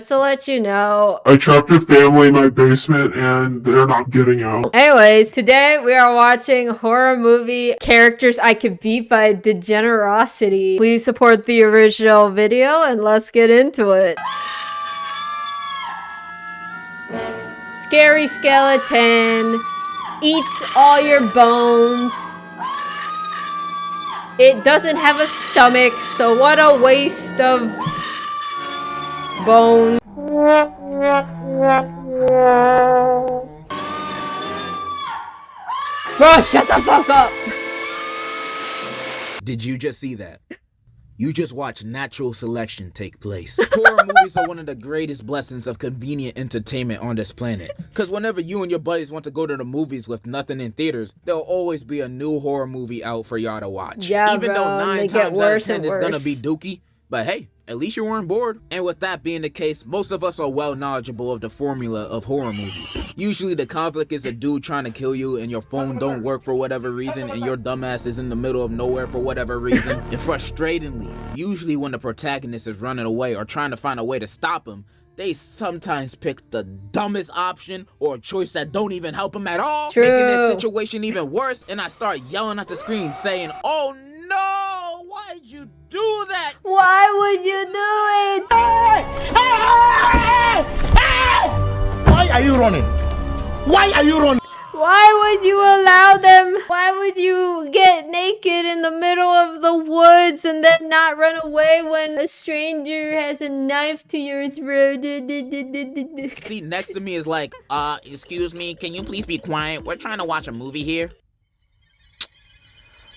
just to let you know, I trapped a family in my basement and they're not getting out. Anyways, today we are watching horror movie Characters I Could Beat by Degenerocity. Please support the original video and let's get into it. Scary skeleton eats all your bones. It doesn't have a stomach, so what a waste of bone. Bro, shut the fuck up! Did you just see that? You just watched natural selection take place. Horror movies are one of the greatest blessings of convenient entertainment on this planet. Cause whenever you and your buddies want to go to the movies with nothing in theaters, there'll always be a new horror movie out for y'all to watch. Yeah, even bro, though 9 they times get out of worse 10 and it's gonna worse. be dookie. But hey, at least you weren't bored. And with that being the case, most of us are well knowledgeable of the formula of horror movies. Usually the conflict is a dude trying to kill you and your phone don't work for whatever reason and your dumbass is in the middle of nowhere for whatever reason. And frustratingly, usually when the protagonist is running away or trying to find a way to stop him, they sometimes pick the dumbest option or a choice that don't even help him at all. True. Making this situation even worse, and I start yelling at the screen saying, "Oh no, why'd you do that? Why would you do it? Why are you running? Why are you running? Why would you allow them? Why would you get naked in the middle of the woods and then not run away when a stranger has a knife to your throat? See, next to me is like, excuse me, can you please be quiet? We're trying to watch a movie here.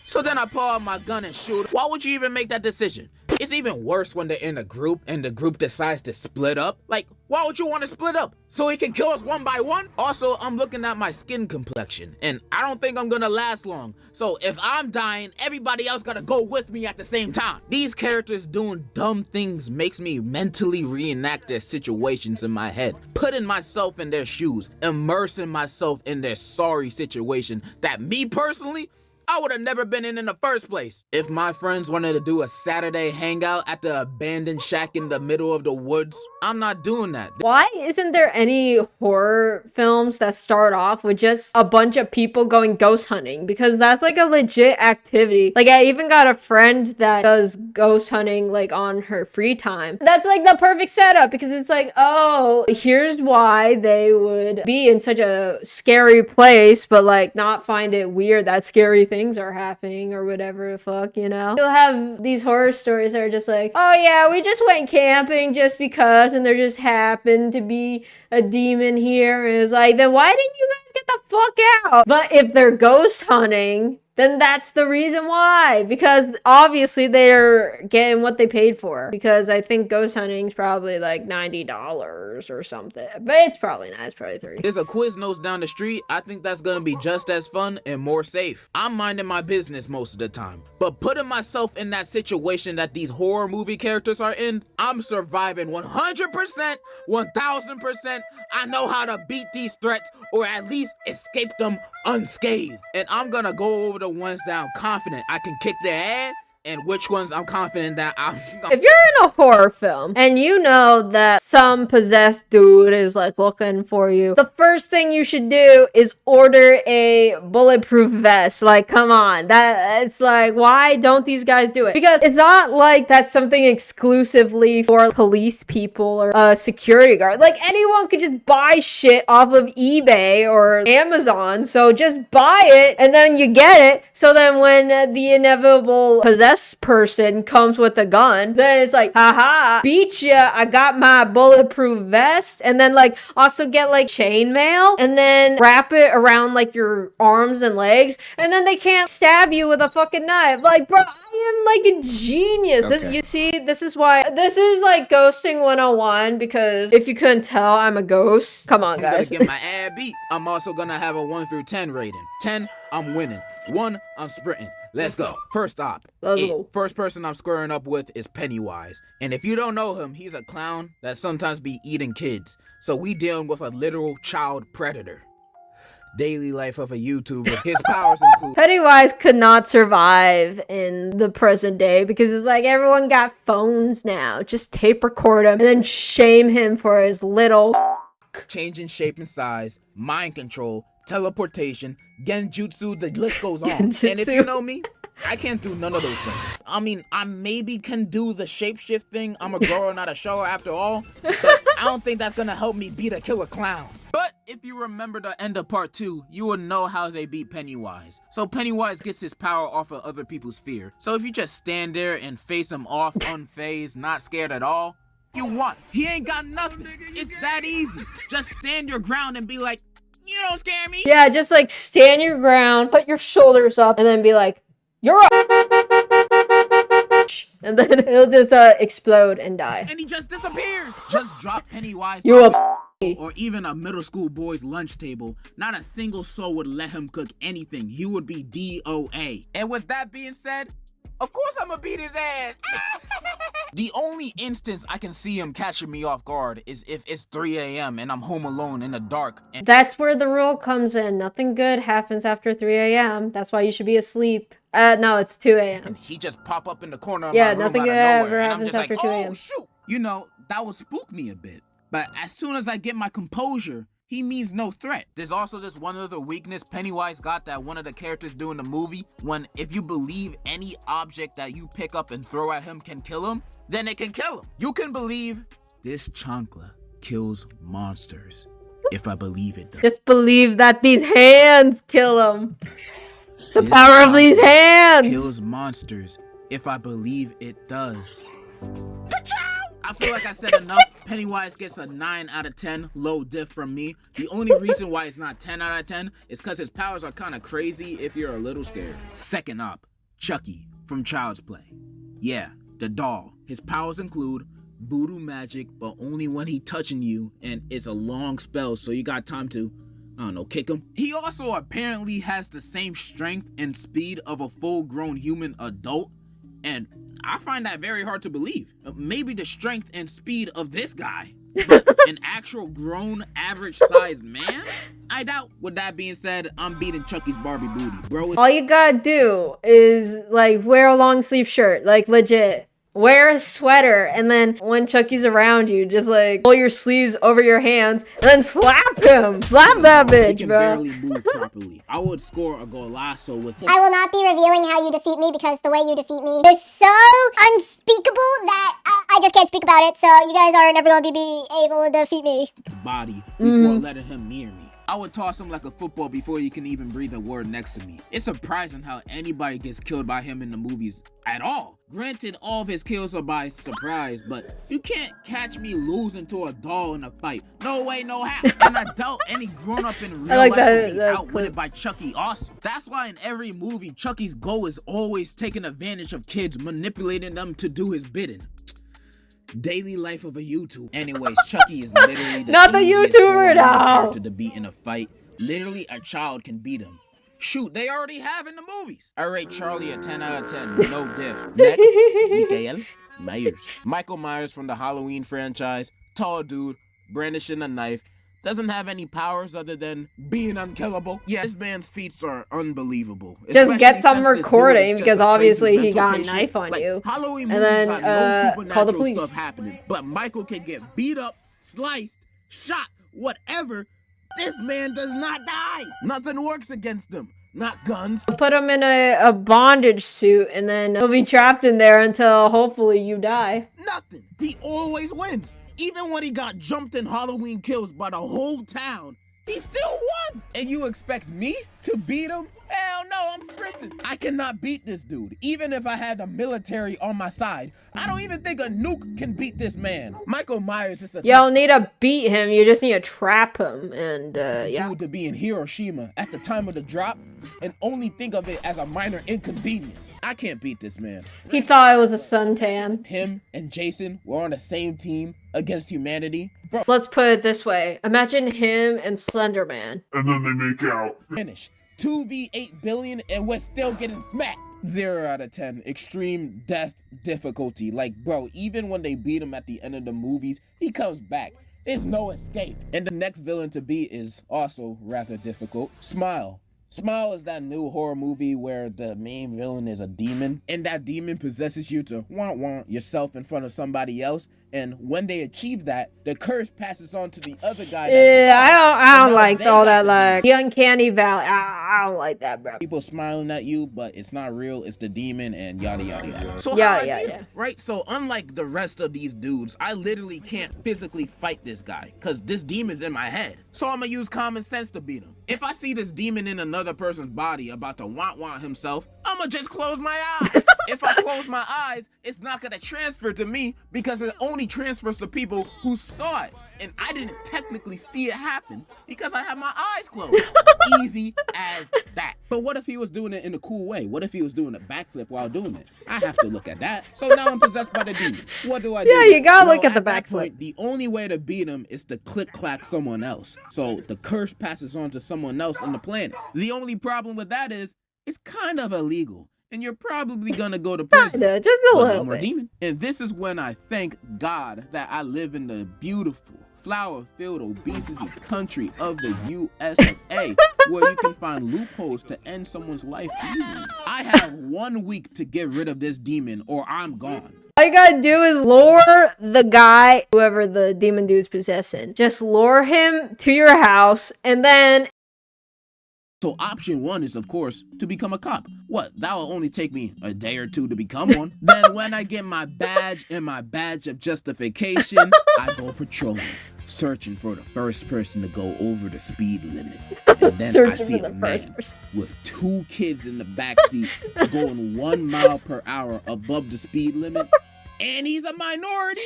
So then I pull out my gun and shoot. Why would you even make that decision? It's even worse when they're in a group and the group decides to split up. Like, why would you want to split up? So he can kill us one by one? Also, I'm looking at my skin complexion and I don't think I'm gonna last long. So if I'm dying, everybody else gotta go with me at the same time. These characters doing dumb things makes me mentally reenact their situations in my head, putting myself in their shoes, immersing myself in their sorry situation that me personally, I would have never been in the first place. If my friends wanted to do a Saturday hangout at the abandoned shack in the middle of the woods, I'm not doing that. Why isn't there any horror films that start off with just a bunch of people going ghost hunting? Because that's like a legit activity. Like, I even got a friend that does ghost hunting like on her free time. That's like the perfect setup because it's like, oh, here's why they would be in such a scary place, but like not find it weird that scary things are happening or whatever the fuck, you know? You'll have these horror stories that are just like, oh yeah, we just went camping just because, and there just happened to be a demon here, and it's like, then why didn't you guys get the fuck out? But if they're ghost hunting, then that's the reason why, because obviously they're getting what they paid for, because I think ghost hunting is probably like $90 or something, but it's probably not, it's probably $30. There's a Quiznos down the street. I think that's gonna be just as fun and more safe. I'm minding my business most of the time, but putting myself in that situation that these horror movie characters are in, I'm surviving 100%, 1000%. I know how to beat these threats or at least escape them unscathed. And I'm gonna go over the ones that I'm confident I can kick their ass and which ones I'm confident that I'm If you're in a horror film and you know that some possessed dude is like looking for you, the first thing you should do is order a bulletproof vest. Like, come on, it's like, why don't these guys do it? Because it's not like that's something exclusively for police people or a security guard. Like, anyone could just buy shit off of eBay or Amazon, so just buy it and then you get it, so then when the inevitable possessed person comes with a gun, then it's like, haha, beat ya, I got my bulletproof vest. And then like also get like chainmail and then wrap it around like your arms and legs, and then they can't stab you with a fucking knife. Like, bro, I am like a genius. Okay. You see, this is why this is like ghosting 101, because if you couldn't tell, I'm a ghost. Come on, guys. I'm gonna get my ass beat. I'm also gonna have a 1 through 10 rating. 10, I'm winning. 1, I'm sprinting. Let's go. First stop. First person I'm squaring up with is Pennywise. And if you don't know him, he's a clown that sometimes be eating kids. So we dealing with a literal child predator. Daily life of a YouTuber. His powers include Pennywise could not survive in the present day because it's like everyone got phones now. Just tape record him and then shame him for his little changing shape and size, mind control, teleportation, genjutsu, the list goes on. Genjutsu. And if you know me, I can't do none of those things. I mean, I maybe can do the shapeshift thing. I'm a grower, not a shower after all. But I don't think that's gonna help me beat a killer clown. But if you remember the end of part 2, you will know how they beat Pennywise. So Pennywise gets his power off of other people's fear. So if you just stand there and face him off, unfazed, not scared at all, you won. He ain't got nothing. It's that easy. Just stand your ground and be like, you don't scare me. Yeah, just like stand your ground, put your shoulders up, and then be like, you're a and then he'll just explode and die. And he just disappears. Just drop Pennywise You a or even a middle school boy's lunch table. Not a single soul would let him cook anything. He would be DOA. And with that being said, of course I'm gonna beat his ass. The only instance I can see him catching me off guard is if it's 3 a.m. and I'm home alone in the dark. And That's where the rule comes in. Nothing good happens after 3 a.m. That's why you should be asleep. No, it's 2 a.m. he just pop up in the corner of Yeah, my room nothing out of ever nowhere. And I'm happens just like, after 2 oh a.m. shoot. You know, that would spook me a bit. But as soon as I get my composure, he means no threat. There's also this one other weakness Pennywise got that one of the characters do in the movie. When if you believe any object that you pick up and throw at him can kill him, then it can kill him. You can believe this chancla kills monsters. If I believe it does. Just believe that these hands kill him. The This power of these chancla hands. kills monsters. If I believe it does. I feel like I said enough. Pennywise gets a 9 out of 10, low diff from me. The only reason why it's not 10 out of 10 is because his powers are kind of crazy if you're a little scared. Second up, Chucky from Child's Play. Yeah, the doll. His powers include voodoo magic, but only when he touching you, and it's a long spell, so you got time to, I don't know, kick him. He also apparently has the same strength and speed of a full-grown human adult, and I find that very hard to believe. Maybe the strength and speed of this guy, but an actual grown average-sized man? I doubt. With that being said, I'm beating Chucky's Barbie booty, bro. All you gotta do is like wear a long sleeve shirt, like legit. Wear a sweater, and then when Chucky's around you, just like pull your sleeves over your hands, and then slap him. Slap that He bitch, can bro. barely move properly. I would score a golazo with him. I will not be revealing how you defeat me because the way you defeat me is so unspeakable that I just can't speak about it. So you guys are never going to be able to defeat me. Body before letting him near me. I would toss him like a football before he can even breathe a word next to me. It's surprising how anybody gets killed by him in the movies at all. Granted, all of his kills are by surprise, but you can't catch me losing to a doll in a fight. No way, no how. An adult, any grown up in real like life that- will be that outwitted clip. by Chucky also. That's why in every movie, Chucky's goal is always taking advantage of kids, manipulating them to do his bidding. Daily life of a YouTuber. Anyways, Chucky is literally the Not the easiest YouTuber four-letter now. character to beat in a fight. Literally, a child can beat him. Shoot, they already have in the movies. I rate Charlie a 10 out of 10, no diff. Next, Michael Myers. Michael Myers from the Halloween franchise. Tall dude, brandishing a knife. Doesn't have any powers other than being unkillable. Yeah, this man's feats are unbelievable. Just get Especially some since this dude recording, is just because a crazy obviously he mental got a patient. knife on Like, you. Halloween And movies then, got no call the supernatural police. stuff happening. But Michael can get beat up, sliced, shot, whatever. This man does not die. Nothing works against him. Not guns. Put him in a bondage suit, and then he'll be trapped in there until hopefully you die. Nothing. He always wins. Even when he got jumped in Halloween Kills by the whole town, he still won. And you expect me to beat him? Hell no, I'm sprinting. I cannot beat this dude. Even if I had the military on my side, I don't even think a nuke can beat this man. Michael Myers is the You don't need to beat him, you just need to trap him, and yeah. dude to be in Hiroshima at the time of the drop and only think of it as a minor inconvenience. I can't beat this man. He thought it was a suntan. Him and Jason were on the same team against humanity. Bro, Let's put it this way. Imagine him and Slender Man. And then they make out. finish. 2v8 billion and we're still getting smacked. 0 out of 10. Extreme death difficulty. Like, bro, even when they beat him at the end of the movies, he comes back. There's no escape. And the next villain to beat is also rather difficult. Smile. Smile is that new horror movie where the main villain is a demon, and that demon possesses you to want yourself in front of somebody else. And when they achieve that, the curse passes on to the other guy. Yeah, I don't like all that, like, the uncanny valley. I don't like that, bro. People smiling at you, but it's not real. It's the demon and yada yada yada. So yeah. Right? So unlike the rest of these dudes, I literally can't physically fight this guy because this demon's in my head. So I'm gonna use common sense to beat him. If I see this demon in another person's body about to want himself, I'm gonna just close my eyes. If I close my eyes, it's not gonna transfer to me because it only transfers to people who saw it. And I didn't technically see it happen because I had my eyes closed. Easy as that. But what if he was doing it in a cool way? What if he was doing a backflip while doing it? I have to look at that. So now I'm possessed by the demon. What do I do? Yeah, you gotta look at the backflip. The only way to beat him is to click-clack someone else. So the curse passes on to someone else on the planet. The only problem with that is it's kind of illegal. And you're probably gonna go to prison. Kinda, just a little bit. Demon. And this is when I thank God that I live in the beautiful, flower-filled obesity country of the US of A, where you can find loopholes to end someone's life easily. I have 1 week to get rid of this demon or I'm gone. All you gotta do is lure the guy, whoever the demon dude's possessing. Just lure him to your house, and then... So option 1 is, of course, to become a cop. What? That will only take me a day or 2 to become one. Then when I get my badge and my badge of justification, I go patrolling, searching for the first person to go over the speed limit. And then I see a man with 2 kids in the backseat going 1 mile per hour above the speed limit. And he's a minority.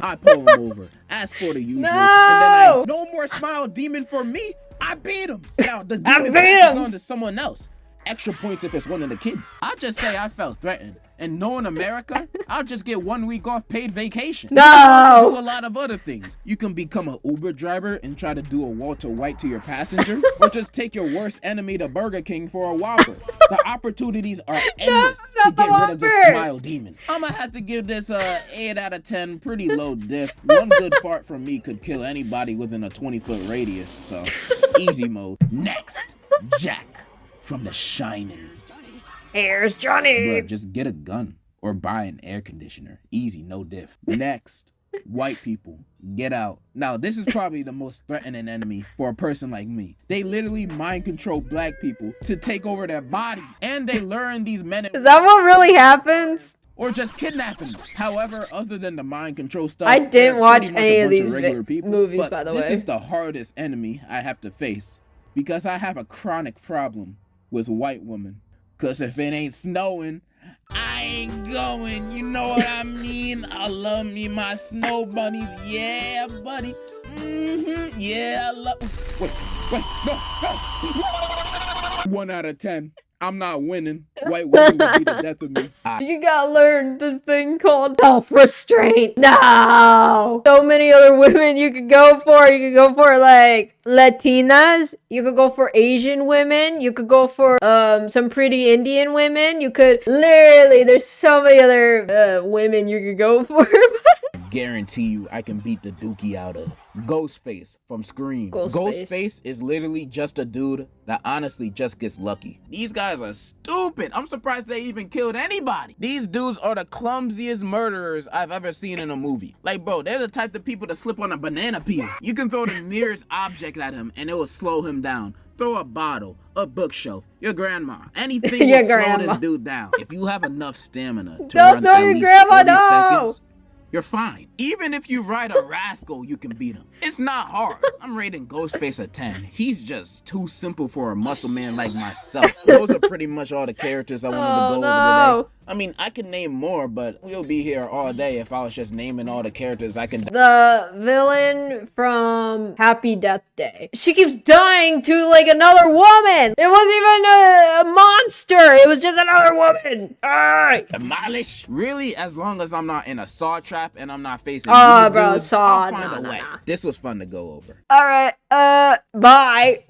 I pull him over, ask for the usual, and then no more smile demon for me. I beat him. Now the demon passes on to someone else. Extra points if it's one of the kids. I'll just say I felt threatened. And knowing America, I'll just get 1 week off paid vacation. No! Do a lot of other things. You can become an Uber driver and try to do a Walter White to your passenger, or just take your worst enemy to Burger King for a Whopper. The opportunities are endless to get rid of this smile demon. I'm gonna have to give this 8 out of 10, pretty low diff. One good fart from me could kill anybody within a 20-foot radius, so easy mode. Next, Jack from The Shining. Here's Johnny. Bruh, just get a gun or buy an air conditioner. Easy, no diff. Next, white people, get out. Now, this is probably the most threatening enemy for a person like me. They literally mind control black people to take over their body, and they learn these men. Is that what really happens? Or just kidnapping them. However, other than the mind control stuff, I didn't watch any of these movies, but by the way. This is the hardest enemy I have to face because I have a chronic problem with white women. Cause if it ain't snowing, I ain't going. You know what I mean? I love me my snow bunnies. Yeah, buddy. Yeah, I love. Wait, no. 1 out of 10. I'm not winning. White women will be the death of me. You gotta learn this thing called self-restraint. No! So many other women you could go for. You could go for, like, Latinas. You could go for Asian women. You could go for some pretty Indian women. You could, literally, there's so many other women you could go for. Guarantee you I can beat the dookie out of Ghostface from Scream. Ghostface is literally just a dude that honestly just gets lucky. These guys are stupid. I'm surprised they even killed anybody. These dudes are the clumsiest murderers I've ever seen in a movie. Like, bro, they're the type of people that slip on a banana peel. You can throw the nearest object at him and it will slow him down. Throw a bottle, a bookshelf, your grandma, anything will slow this dude down. If you have enough stamina to run at least 30 seconds, you're fine. Even if you ride a rascal, you can beat him. It's not hard. I'm rating Ghostface a 10. He's just too simple for a muscle man like myself. Those are pretty much all the characters I wanted to go over today. I mean, I could name more, but we'll be here all day if I was just naming all the characters I can. The villain from Happy Death Day. She keeps dying to, like, another woman. It wasn't even a monster. It was just another woman. Demolish? Really? As long as I'm not in a saw trap and I'm not facing bro, dudes, Saw. I'll find a way. This was fun to go over. All right. Bye.